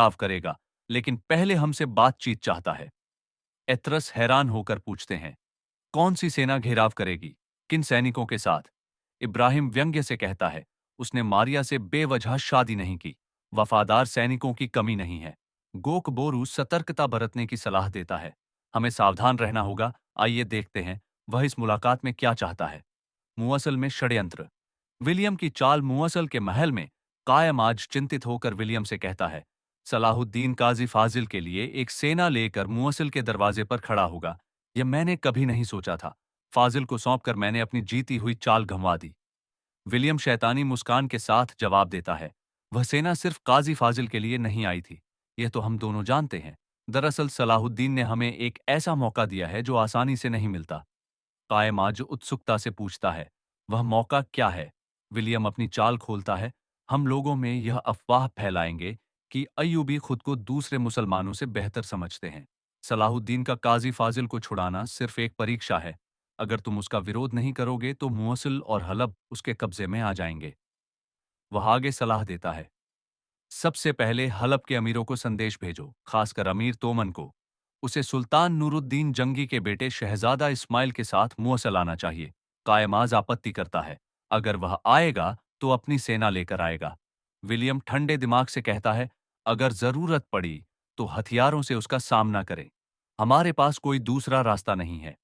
घेराव करेगा, लेकिन पहले हमसे बातचीत चाहता है। एतरस हैरान होकर पूछते हैं, कौन सी सेना घेराव करेगी? किन सैनिकों के साथ? इब्राहिम व्यंग्य से कहता है, उसने मारिया से बेवजह शादी नहीं की। वफादार सैनिकों की कमी नहीं है। गोक बोरू सतर्कता बरतने की सलाह देता है। हमें सावधान रहना होगा। आइए देखते हैं वह इस मुलाकात में क्या चाहता है। मुअसल में षड्यंत्र। विलियम की चाल। मुअसल के महल में कायम आज चिंतित होकर विलियम से कहता है, सलाहुद्दीन काजी फाजिल के लिए एक सेना लेकर मुअसल के दरवाजे पर खड़ा होगा। यह मैंने कभी नहीं सोचा था। फाजिल को सौंपकर मैंने अपनी जीती हुई चाल गंवा दी। विलियम शैतानी मुस्कान के साथ जवाब देता है, वह सेना सिर्फ काजी फाजिल के लिए नहीं आई थी। यह तो हम दोनों जानते हैं। दरअसल सलाहुद्दीन ने हमें एक ऐसा मौका दिया है जो आसानी से नहीं मिलता। कायम आज उत्सुकता से पूछता है, वह मौका क्या है? विलियम अपनी चाल खोलता है, हम लोगों में यह अफवाह फैलाएंगे कि अय्यूबी खुद को दूसरे मुसलमानों से बेहतर समझते हैं। सलाहुद्दीन का काजी फाजिल को छुड़ाना सिर्फ एक परीक्षा है। अगर तुम उसका विरोध नहीं करोगे तो मुअसिल और हलब उसके कब्जे में आ जाएंगे। वह आगे सलाह देता है, सबसे पहले हलब के अमीरों को संदेश भेजो, खासकर अमीर तोमन को। उसे सुल्तान नूरुद्दीन जंगी के बेटे शहजादा इस्माइल के साथ मुअसल आना चाहिए। कायमाज आपत्ति करता है, अगर वह आएगा तो अपनी सेना लेकर आएगा। विलियम ठंडे दिमाग से कहता है, अगर जरूरत पड़ी तो हथियारों से उसका सामना करें। हमारे पास कोई दूसरा रास्ता नहीं है।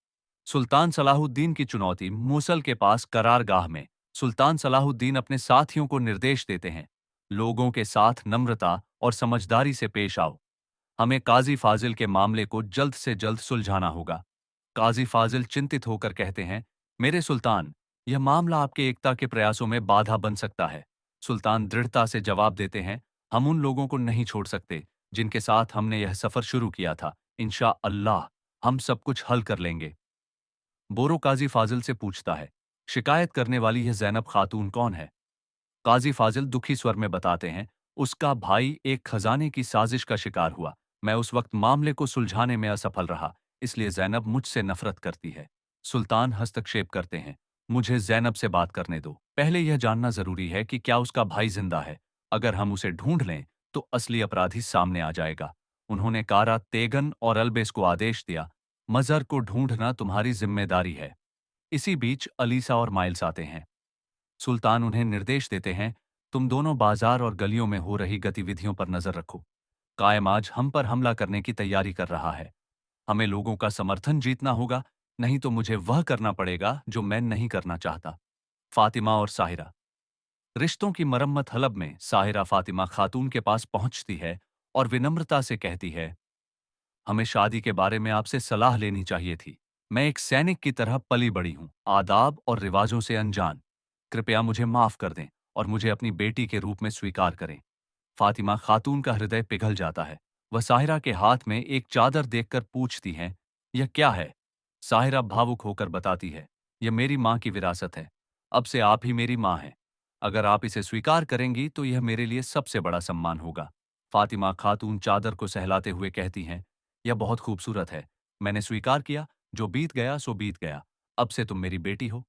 सुल्तान सलाहुद्दीन की चुनौती। मूसल के पास करारगाह में सुल्तान सलाहुद्दीन अपने साथियों को निर्देश देते हैं, लोगों के साथ नम्रता और समझदारी से पेश आओ। हमें काजी फाजिल के मामले को जल्द से जल्द सुलझाना होगा। काजी फाजिल चिंतित होकर कहते हैं, मेरे सुल्तान, यह मामला आपके एकता के प्रयासों में बाधा बन सकता है। सुल्तान दृढ़ता से जवाब देते हैं, हम उन लोगों को नहीं छोड़ सकते जिनके साथ हमने यह सफर शुरू किया था। इंशा अल्लाह हम सब कुछ हल कर लेंगे। बोरो काजी फाजिल से पूछता है, शिकायत करने वाली यह जैनब खातून कौन है? काजी फाजिल दुखी स्वर में बताते हैं, उसका भाई एक खजाने की साजिश का शिकार हुआ। मैं उस वक्त मामले को सुलझाने में असफल रहा, इसलिए जैनब मुझसे नफरत करती है। सुल्तान हस्तक्षेप करते हैं, मुझे जैनब से बात करने दो। पहले यह जानना जरूरी है कि क्या उसका भाई जिंदा है। अगर हम उसे ढूंढ लें तो असली अपराधी सामने आ जाएगा। उन्होंने कारा तेगन और अल्बेस को आदेश दिया, मजहर को ढूंढना तुम्हारी जिम्मेदारी है। इसी बीच अलीसा और माइल्स आते हैं। सुल्तान उन्हें निर्देश देते हैं, तुम दोनों बाजार और गलियों में हो रही गतिविधियों पर नजर रखो। कायम आज हम पर हमला करने की तैयारी कर रहा है। हमें लोगों का समर्थन जीतना होगा, नहीं तो मुझे वह करना पड़ेगा जो मैं नहीं करना चाहता। फातिमा और साहिरा। रिश्तों की मरम्मत हलब में साहिरा फातिमा खातून के पास पहुंचती है और विनम्रता से कहती है, हमें शादी के बारे में आपसे सलाह लेनी चाहिए थी। मैं एक सैनिक की तरह पली बड़ी हूं, आदाब और रिवाजों से अनजान। कृपया मुझे माफ कर दें और मुझे अपनी बेटी के रूप में स्वीकार करें। फातिमा खातून का हृदय पिघल जाता है। वह साहिरा के हाथ में एक चादर देखकर पूछती हैं, यह क्या है? साहिरा भावुक होकर बताती है, यह मेरी मां की विरासत है। अब से आप ही मेरी मां हैं। अगर आप इसे स्वीकार करेंगी तो यह मेरे लिए सबसे बड़ा सम्मान होगा। फातिमा खातून चादर को सहलाते हुए कहती हैं, यह बहुत खूबसूरत है। मैंने स्वीकार किया, जो बीत गया सो बीत गया। अब से तुम मेरी बेटी हो।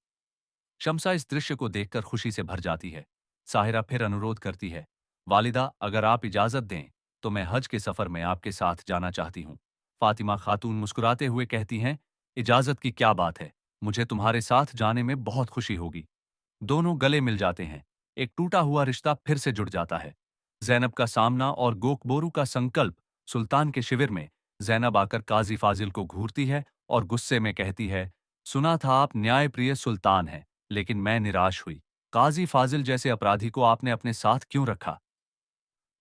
शम्सा इस दृश्य को देखकर खुशी से भर जाती है। साहिरा फिर अनुरोध करती है, वालिदा अगर आप इजाजत दें तो मैं हज के सफर में आपके साथ जाना चाहती हूँ। फातिमा खातून मुस्कुराते हुए कहती हैं, इजाजत की क्या बात है, मुझे तुम्हारे साथ जाने में बहुत खुशी होगी। दोनों गले मिल जाते हैं। एक टूटा हुआ रिश्ता फिर से जुड़ जाता है। जैनब का सामना और गोकबोरू का संकल्प। सुल्तान के शिविर में जैनब आकर काजी फाजिल को घूरती है और गुस्से में कहती है, सुना था आप न्यायप्रिय सुल्तान हैं, लेकिन मैं निराश हुई। काजी फाजिल जैसे अपराधी को आपने अपने साथ क्यों रखा?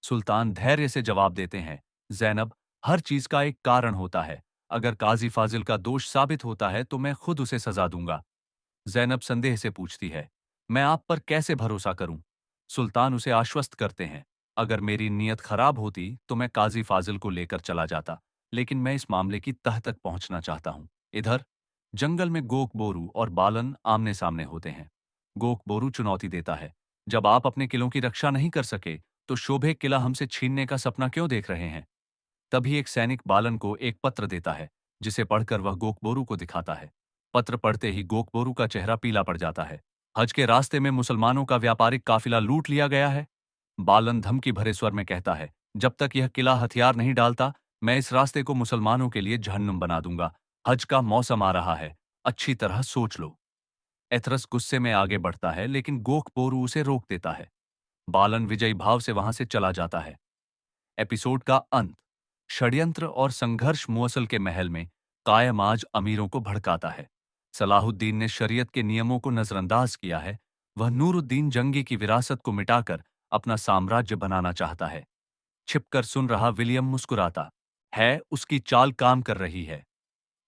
सुल्तान धैर्य से जवाब देते हैं, जैनब, हर चीज का एक कारण होता है। अगर काजी फाजिल का दोष साबित होता है तो मैं खुद उसे सजा दूंगा। जैनब संदेह से पूछती है, मैं आप पर कैसे भरोसा करूं? सुल्तान उसे आश्वस्त करते हैं, अगर मेरी नीयत खराब होती तो मैं काजी फाजिल को लेकर चला जाता, लेकिन मैं इस मामले की तह तक पहुंचना चाहता हूं। इधर जंगल में गोक बोरू और बालन आमने सामने होते हैं। गोक बोरू चुनौती देता है, जब आप अपने किलों की रक्षा नहीं कर सके तो शोभे किला हमसे छीनने का सपना क्यों देख रहे हैं? तभी एक सैनिक बालन को एक पत्र देता है, जिसे पढ़कर वह गोकबोरू को दिखाता है। पत्र पढ़ते ही गोकबोरू का चेहरा पीला पड़ जाता है। हज के रास्ते में मुसलमानों का व्यापारिक काफिला लूट लिया गया है। बालन धमकी भरे स्वर में कहता है, जब तक यह किला हथियार नहीं डालता, मैं इस रास्ते को मुसलमानों के लिए जहन्नुम बना दूंगा। हज का मौसम आ रहा है, अच्छी तरह सोच लो। एथरस गुस्से में आगे बढ़ता है, लेकिन गोख बोरू उसे रोक देता है। बालन विजयी भाव से वहां से चला जाता है। एपिसोड का अंत। षड्यंत्र और संघर्ष मुअसल के महल में कायम आज अमीरों को भड़काता है। सलाहुद्दीन ने शरीयत के नियमों को नजरअंदाज किया है। वह नूरुद्दीन जंगी की विरासत को मिटाकर अपना साम्राज्य बनाना चाहता है। छिपकर सुन रहा विलियम मुस्कुराता है, उसकी चाल काम कर रही है।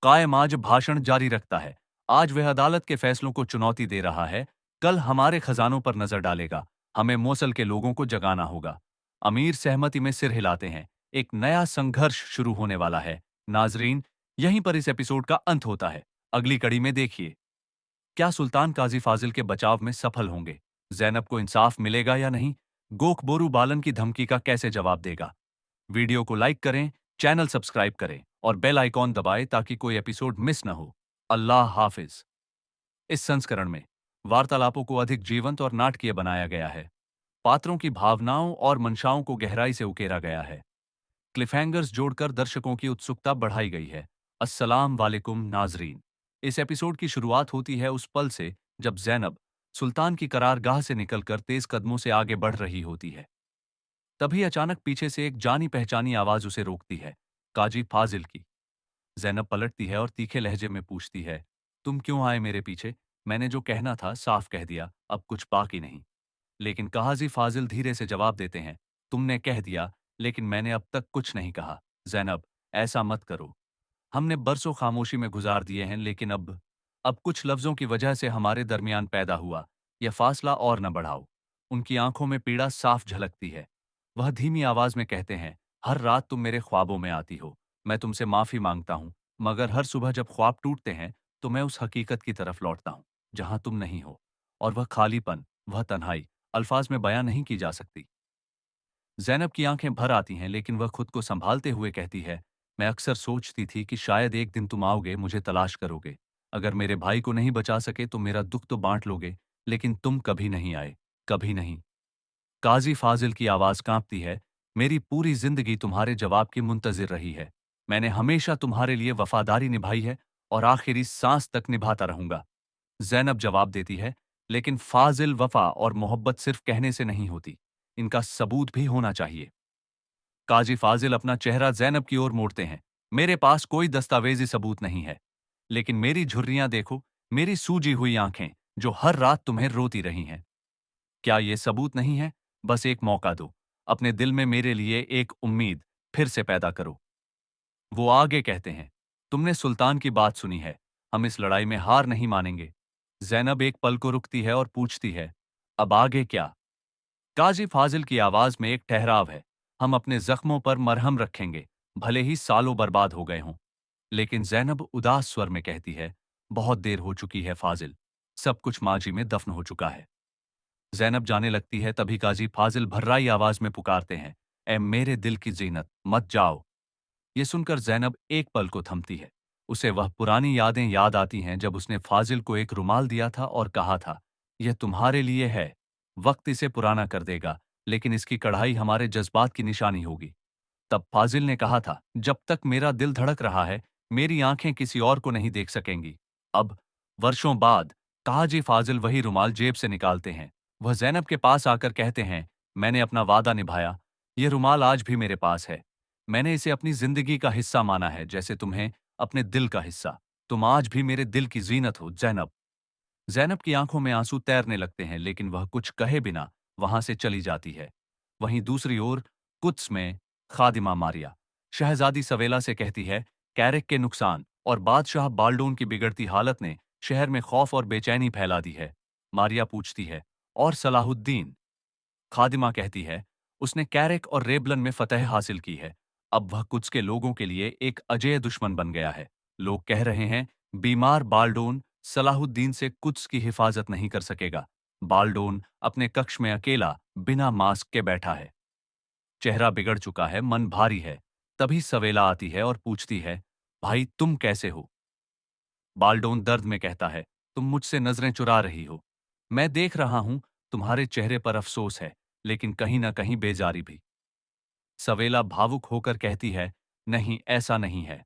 कायम आज भाषण जारी रखता है। आज वह अदालत के फैसलों को चुनौती दे रहा है। कल हमारे खजानों पर नजर डालेगा। हमें मोसल के लोगों को जगाना होगा। अमीर सहमति में सिर हिलाते हैं। एक नया संघर्ष शुरू होने वाला है। नाजरीन, यहीं पर इस एपिसोड का अंत होता है। अगली कड़ी में देखिए, क्या सुल्तान काजी फाजिल के बचाव में सफल होंगे? जैनब को इंसाफ मिलेगा या नहीं? गोख बोरू बालन की धमकी का कैसे जवाब देगा? वीडियो को लाइक करें, चैनल सब्सक्राइब करें और बेल आइकॉन दबाएं ताकि कोई एपिसोड मिस न हो। अल्लाह हाफिज। इस संस्करण में वार्तालापों को अधिक जीवंत और नाटकीय बनाया गया है। पात्रों की भावनाओं और मंशाओं को गहराई से उकेरा गया है। क्लिफहैंगर्स जोड़कर दर्शकों की उत्सुकता बढ़ाई गई है। अस्सलाम वालेकुम नाजरीन। इस एपिसोड की शुरुआत होती है उस पल से जब जैनब सुल्तान की करारगाह से निकलकर तेज कदमों से आगे बढ़ रही होती है। तभी अचानक पीछे से एक जानी पहचानी आवाज उसे रोकती है, काजी फाजिल की। जैनब पलटती है और तीखे लहजे में पूछती है, तुम क्यों आए मेरे पीछे? मैंने जो कहना था साफ कह दिया, अब कुछ बाकी नहीं। लेकिन काजी फाजिल धीरे से जवाब देते हैं, तुमने कह दिया, लेकिन मैंने अब तक कुछ नहीं कहा। जैनब, ऐसा मत करो। हमने बरसों खामोशी में गुजार दिए हैं, लेकिन अब कुछ लफ्जों की वजह से हमारे दरमियान पैदा हुआ। यह फासला और न बढ़ाओ। उनकी आंखों में पीड़ा साफ झलकती है। वह धीमी आवाज में कहते हैं, हर रात तुम मेरे ख्वाबों में आती हो। मैं तुमसे माफी मांगता हूं, मगर हर सुबह जब ख्वाब टूटते हैं तो मैं उस हकीकत की तरफ लौटता हूं जहां तुम नहीं हो। और वह खालीपन, वह तन्हाई अल्फाज में बयां नहीं की जा सकती। जैनब की आंखें भर आती हैं, लेकिन वह खुद को संभालते हुए कहती है, मैं अक्सर सोचती थी कि शायद एक दिन तुम आओगे, मुझे तलाश करोगे। अगर मेरे भाई को नहीं बचा सके तो मेरा दुख तो बांट लोगे, लेकिन तुम कभी नहीं आए, कभी नहीं। काजी फाजिल की आवाज कांपती है, मेरी पूरी जिंदगी तुम्हारे जवाब की मुंतजिर रही है। मैंने हमेशा तुम्हारे लिए वफादारी निभाई है और आखिरी सांस तक निभाता रहूंगा। जैनब जवाब देती है, लेकिन फाजिल, वफा और मोहब्बत सिर्फ कहने से नहीं होती, इनका सबूत भी होना चाहिए। काजी फाजिल अपना चेहरा जैनब की ओर मोड़ते हैं, मेरे पास कोई दस्तावेजी सबूत नहीं है, लेकिन मेरी झुर्रियां देखो, मेरी सूजी हुई आंखें जो हर रात तुम्हें रोती रही हैं। क्या ये सबूत नहीं है? बस एक मौका दो। अपने दिल में मेरे लिए एक उम्मीद फिर से पैदा करो। वो आगे कहते हैं, तुमने सुल्तान की बात सुनी है, हम इस लड़ाई में हार नहीं मानेंगे। जैनब एक पल को रुकती है और पूछती है, अब आगे क्या? काजी फाजिल की आवाज में एक ठहराव है, हम अपने जख्मों पर मरहम रखेंगे, भले ही सालों बर्बाद हो गए हों। लेकिन जैनब उदास स्वर में कहती है, बहुत देर हो चुकी है फाजिल, सब कुछ माजी में दफन हो चुका है। जैनब जाने लगती है, तभी काजी फाजिल भर्राई आवाज में पुकारते हैं, ए मेरे दिल की जीनत, मत जाओ। ये सुनकर जैनब एक पल को थमती है। उसे वह पुरानी यादें याद आती हैं जब उसने फाजिल को एक रुमाल दिया था और कहा था, यह तुम्हारे लिए है। वक्त इसे पुराना कर देगा, लेकिन इसकी कढ़ाई हमारे जज्बात की निशानी होगी। तब फाजिल ने कहा था, जब तक मेरा दिल धड़क रहा है, मेरी आंखें किसी और को नहीं देख सकेंगी। अब वर्षों बाद काजी फाजिल वही रुमाल जेब से निकालते हैं। वह जैनब के पास आकर कहते हैं, मैंने अपना वादा निभाया। यह रुमाल आज भी मेरे पास है। मैंने इसे अपनी जिंदगी का हिस्सा माना है, जैसे तुम्हें अपने दिल का हिस्सा। तुम आज भी मेरे दिल की जीनत हो जैनब। जैनब की आंखों में आंसू तैरने लगते हैं, लेकिन वह कुछ कहे बिना वहां से चली जाती है। वहीं दूसरी ओर कुद्स में खादिमा मारिया शहजादी सवेला से कहती है, कैरिक के नुकसान और बादशाह बाल्डोन की बिगड़ती हालत ने शहर में खौफ और बेचैनी फैला दी है। मारिया पूछती है, और सलाहुद्दीन? खादिमा कहती है, उसने कैरिक और रेबलन में फतह हासिल की है। अब वह कुद्स के लोगों के लिए एक अजेय दुश्मन बन गया है। लोग कह रहे हैं, बीमार बाल्डोन सलाहुद्दीन से कुद्स की हिफाजत नहीं कर सकेगा। बाल्डोन अपने कक्ष में अकेला बिना मास्क के बैठा है। चेहरा बिगड़ चुका है, मन भारी है। तभी सवेला आती है और पूछती है, भाई तुम कैसे हो? बाल्डोन दर्द में कहता है, तुम मुझसे नजरें चुरा रही हो। मैं देख रहा हूं, तुम्हारे चेहरे पर अफसोस है, लेकिन कहीं ना कहीं बेजारी भी। सवेला भावुक होकर कहती है, नहीं, ऐसा नहीं है।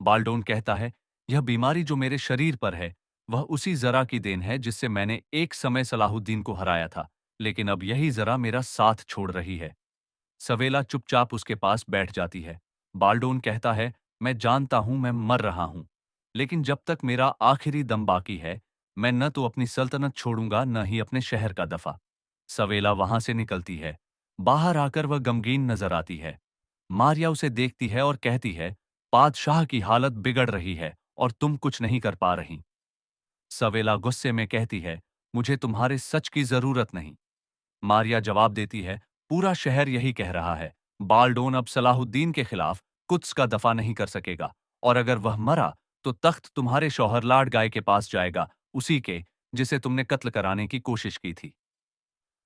बाल्डोन कहता है, यह बीमारी जो मेरे शरीर पर है, वह उसी जरा की देन है जिससे मैंने एक समय सलाहुद्दीन को हराया था, लेकिन अब यही जरा मेरा साथ छोड़ रही है। सवेला चुपचाप उसके पास बैठ जाती है। बाल्डोन कहता है, मैं जानता हूं मैं मर रहा हूं, लेकिन जब तक मेरा आखिरी दम बाकी है, मैं न तो अपनी सल्तनत छोड़ूंगा न ही अपने शहर का दफा। सवेला वहां से निकलती है। बाहर आकर वह गमगीन नजर आती है। मारिया उसे देखती है और कहती है, बादशाह की हालत बिगड़ रही है और तुम कुछ नहीं कर पा रही। सवेला गुस्से में कहती है, मुझे तुम्हारे सच की जरूरत नहीं। मारिया जवाब देती है, पूरा शहर यही कह रहा है। बाल्डोन अब सलाहुद्दीन के खिलाफ कुद्स का दफा नहीं कर सकेगा, और अगर वह मरा तो तख्त तुम्हारे शौहर लाड गाय के पास जाएगा, उसी के जिसे तुमने कत्ल कराने की कोशिश की थी।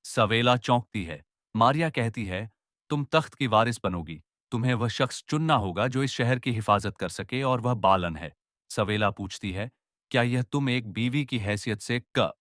सवेला चौंकती है। मारिया कहती है, तुम तख्त की वारिस बनोगी। तुम्हें वह शख्स चुनना होगा जो इस शहर की हिफाजत कर सके, और वह बालन है। सवेला पूछती है, क्या यह तुम एक बीवी की हैसियत से क